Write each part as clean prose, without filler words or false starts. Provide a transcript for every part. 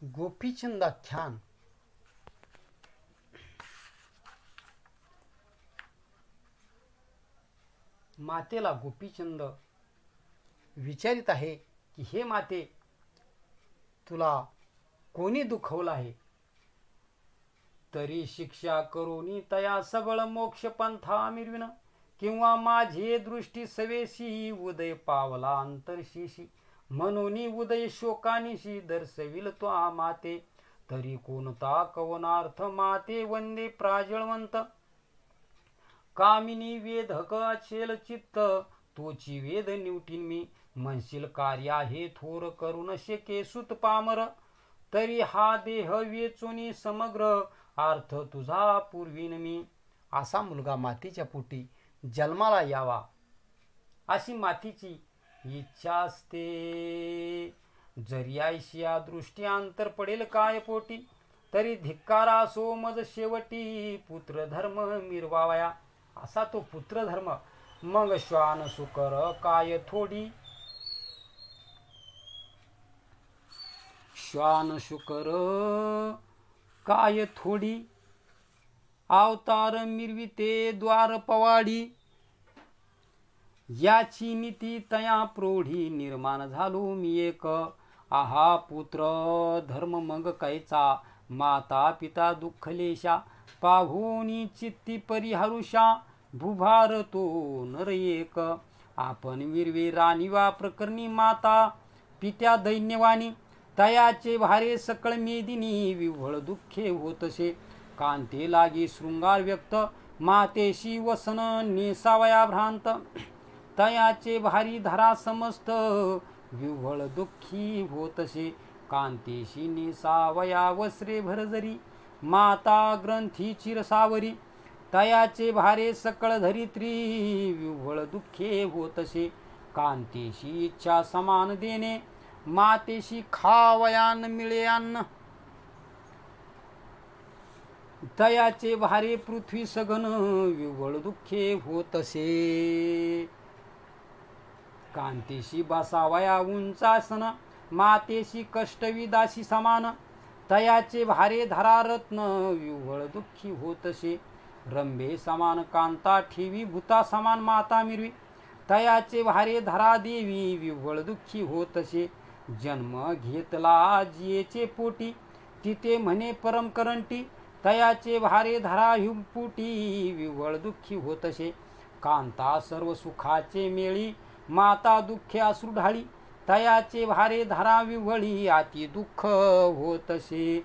गोपीचंदाख्यान मातेला गोपीचंद विचारित आहे की हे माते, तुला कोणी दुखवलं आहे? तरी शिक्षा करोनी तया सबळ मोक्ष पंथा मिरविन, किंवा माझे दृष्टी सवेशी उदय पावला अंतर्शिशी, म्हणून उदय शोकानिशी दर्शविल तो माते. तरी कोणता कवनार्थ माते वंदे प्राजळवंत, कामिनी वेदक अचेल चित्त तोची वेद निवटीन मी, म्हणशील कार्य आहे थोर करून शके सुत पामर, तरी हा देह वेचोनी समग्र अर्थ तुझा पूर्वीन मी. असा मुलगा मातीच्या पोटी जन्माला यावा अशी मातीची इच्छा असते. जरी आयशिया दृष्टी अंतर पडेल काय पोटी, तरी धिक्कारा असो मज शेवटी पुत्र धर्म मिरवावया. असा तो पुत्र धर्म. मग श्वान सुकर काय थोडी, श्वान शुकर काय थोडी, अवतार मिरविते द्वार पवाडी, याची नीती तया प्रौढी निर्माण झालो मी एक. आहा पुत्र धर्म मग कैचा, माता पिता दुःखलेशा, पाहुनी चित्ती परिहरुषा, भुभार तो नर एक. आपण विरवे राणीवा प्रकरणी माता पित्या दैन्यवाणी, तयाचे भारे सकळ मेदिनी विव्हळ दुःखे होतसे. कांते लागी शृंगार व्यक्त, मातेशी वसन नेसावया भ्रांत, तयाचे भारी धरा समस्त विव्हळ दुःखी होतसे. कांतेशी नेसावया वस्त्रे भरजरी, माता ग्रंथी चिरसावरी, तयाचे भारे सकळ धरित्री विव्हळ दुःखे होतसे. कांतेशी इच्छा समान देणे, मातेशी खावयान मिळे अन्न, तयाचे भारे पृथ्वी सघन विव्हळ दुःखे होतसे. कांतेशी बसावया उंचासन, मातेशी कष्टविदासी समान, तयाचे भारे धरा रत्न विव्हळ दुःखी होतसे. रंभे समान कांता ठेवी भूता समान माता मिरवी, तयाचे भारे धरा देवी विव्हळ दुःखी होतसे. जन्म घेतला जियेचे पोटी, तिथे म्हणे परम करंटी, तयाचे भारे धरा हिंपुटी विव्हळ दुःखी होतसे. कांता सर्व सुखाचे मेळी, माता दुःखे अश्रू ढाळी, तयाचे भारे धरा विव्हळी अति दुःख होतसे.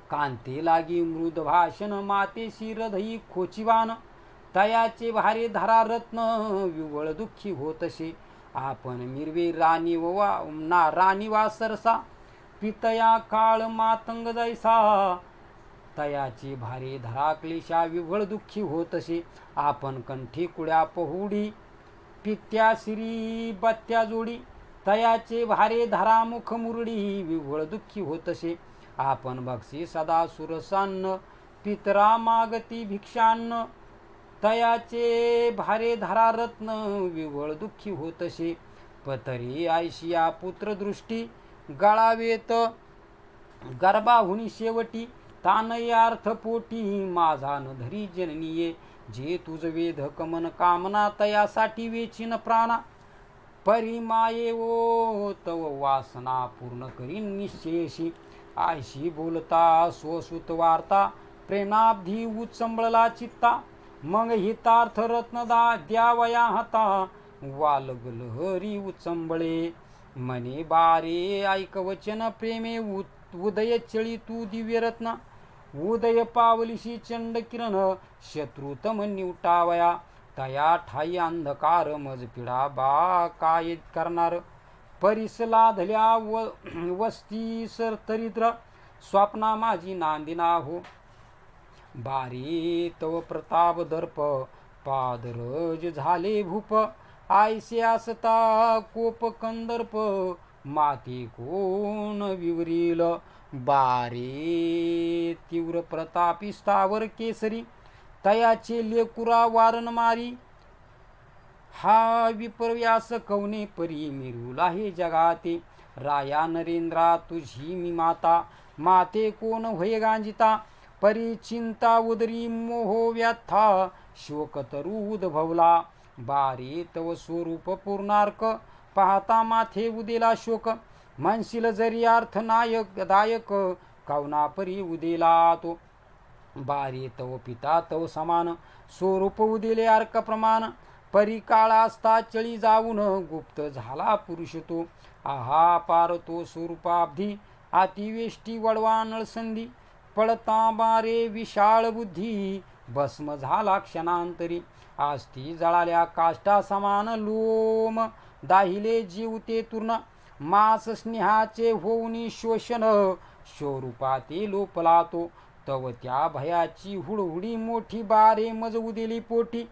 कांते लागी मृद भाषण, मातेशी हृदयी खोचिवान, तयाचे भारे धरा रत्न विव्हळ दुःखी होतसे. आपण मिरवे राणी वा सरसा, पितया काळ मातंग जैसा, तयाचे भारे धरा क्लेशा विव्हळ दुःखी होतसे. आपण कंठी कुड्या पहुडी, पित्या श्री बत्त्या जोडी, तयाचे भारे धरा मुख मुरडी विव्हळ दुःखी होतसे. आपण बक्षी सदा सुरसान्न, पितरा मागती भिक्षान्न, तयाचे भारे धरा रत्न विव्हळ दुःखी होतसे. पतरी आयशिया पुत्र दृष्टी, गळावेत गर्भाहुनी शेवटी, तानयार्थ पोटी माझा न धरी जननीये. जे तुझ वेद कमन कामना, तयासाठी वेचिन प्राणा, परिमाये ओ तव वासना पूर्ण करीन निश्चयशी. आयशी बोलता स्वसुत वार्ता, प्रेमाब्धी उचंबळला चित्ता, मग हितार्थ रत्न द्यावया हाता, वालगल हरी उचंबळे. मने बारे ऐक वचन प्रेमे, उदय चळी तू दिव्य रत्न, उदय पावलीशी चंड किरण, शत्रुतम निवटावया. तया ठाई अंधकार मज पिढा बा काय करणार, परिस लाधल्या वस्ती सरतरिद्र, स्वप्ना माझी नांदिना हो. बारी तव प्रताप दर्प, पादरज झाले भूप, आयसे असता कोप कंदर्प, माती कोण विवरील. बारे तीव्र प्रतापी स्थावर केसरी, तयाचे लेकुरा वारण मारी, हा विपर्यास कवने परी मिरुला हे जगाते. राया नरेंद्रा तुझी मी माता, माते कोण होय गांजिता, परी चिंता उदरी मोहो व्यथा, शोक तरु उद्भवला, बारे तव स्वरूप पूर्णार्क, पाहता माथे उदेला शोक, म्हणशील जरी अर्थ नायक दायक, कावना परी उदेला तो, बारे तव पिता तव समान, स्वरूप उदिले अर्क प्रमाण, परी काळ असता चळी जाऊन, गुप्त झाला पुरुष तो, आहा पार तो स्वरूपाब्धी, अतिवेष्टी वडवा नळसंधी, पळता बारे विशाळ बुद्धी, भस्म झाला क्षणांतरी, आस्ती जळाल्या काष्टा समान, लोम दाहिले जीव ते तूर्ण, मास स्नेहाचे होऊनी शोषण, स्वरूपाते लोपला तो, तव त्या भयाची हुडहुडी मोठी, बारे मज उदिली पोटी,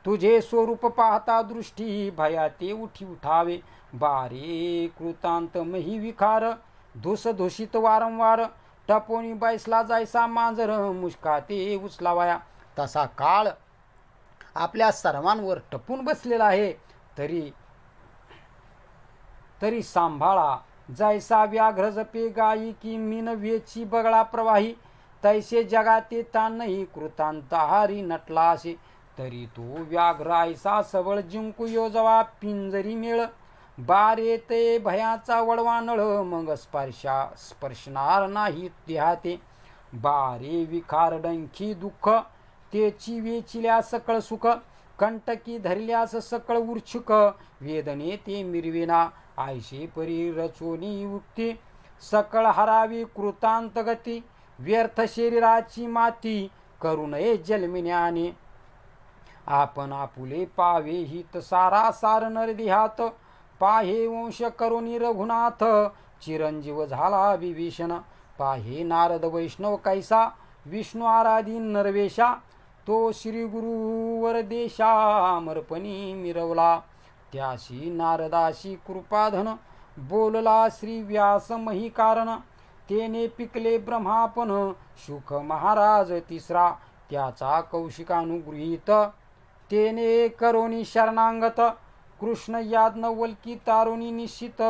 तुझे स्वरूप पाहता दृष्टी, भयाते उठी उठावे, बारे कृतांत मही विखार, धुसधुषित वारंवार, टपोनी बैसला जायसा मांजर, मुष्काते उचलावाया, तसा काळ आपल्या सर्वांवर टपून बसलेला आहे, तरी सांभाळा, जैसा व्याघ्र जपे गायी, की मीन वेची बगळा प्रवाही, तैसे जगाते तानही कृतांतहारी नटला असे, तरी तो व्याघ्र ऐसा सबळ जिंकू योजवा पिंजरी मेळ, बारे ते भयाचा वडवा नळ, मग स्पर्शणार नाही देहाते, बारे विखार डंखी दुःख, तेची वेचिल्या सकळ सुख, कंटकी धरल्यास सकळ उर्छुक, वेदने ते मिरविना, आयशे परी रचोनी युक्ती, सकळ हरावी कृतांत गती, व्यर्थ शरीराची माती, करू नये जन्मिण्याने, आपण आपुले पावे हित सारा सार नरदेहात, पाहे वंश करुणी रघुनाथ, चिरंजीव झाला विभीषण, पाहे नारद वैष्णव कैसा, विष्णू आराधी नरवेशा, तो श्री गुरुवर देशा, अमरपणी मिरवला, त्याशी नारदाशी कृपाधन, बोलला श्री व्यास मही कारण, तेने पिकले ब्रह्मापन, शुक महाराज तिसरा, त्याचा कौशिकानुगृहीत, तेने करोनी शरणांगत, कृष्ण याज्ञवल्की तारुणी निश्चित,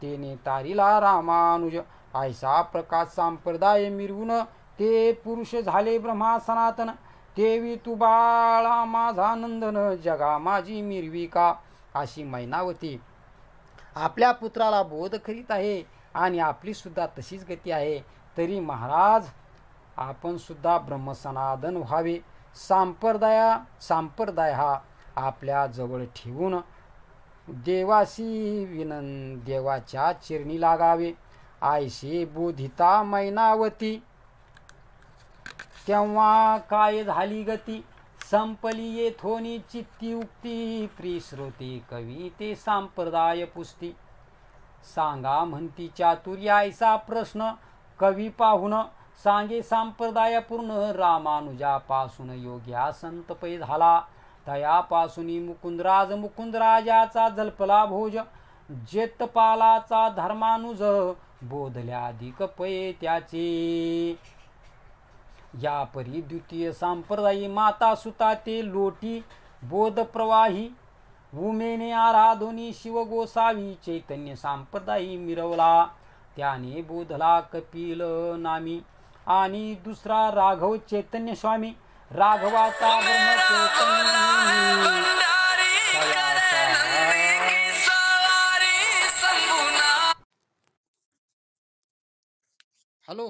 तेने तारिला रामानुज, ऐसा प्रकाश संप्रदाय मिरवून, ते पुरुष झाले ब्रह्मा सनातन, तेवी तू बाळा माझा नंदन, जगा माझी मिरविका, अशी मैनावती आपल्या पुत्राला बोध करीत आहे, आणि आपली सुद्धा तशीच गती आहे, तरी महाराज आपण सुद्धा ब्रह्मसनातन व्हावे, सांप्रदाय हा आपल्या जवळ ठेवून देवाच्या चिरणी लागावे, आयशे बोधिता मैनावती, तेव्हा काय झाली गती, संपली येथोनी चित्ती उक्ती, प्रिय कवी ते संप्रदाय पुस्ती, सांगा म्हणती चातुर्य ऐसा प्रश्न, कवी पाहुन सांगे संप्रदाय पूर्ण, रामानुजापासून योग्या संतपै झाला, तयापासून मुकुंदराजाचा जल्पला भोज, जेतपालाचा धर्मानुज, बोधल्या अधिक पै त्याचे, या परी द्वितीय संप्रदायी माता सुता ते लोटी, बोध प्रवाही, उमेने आराधोनी शिव गोसावी, चैतन्य संप्रदायी मिरवला, त्याने बोधला कपिल नामी, आणि दुसरा राघव चैतन्य स्वामी, राघवाचा ब्रह्म चैतन्य, हॅलो.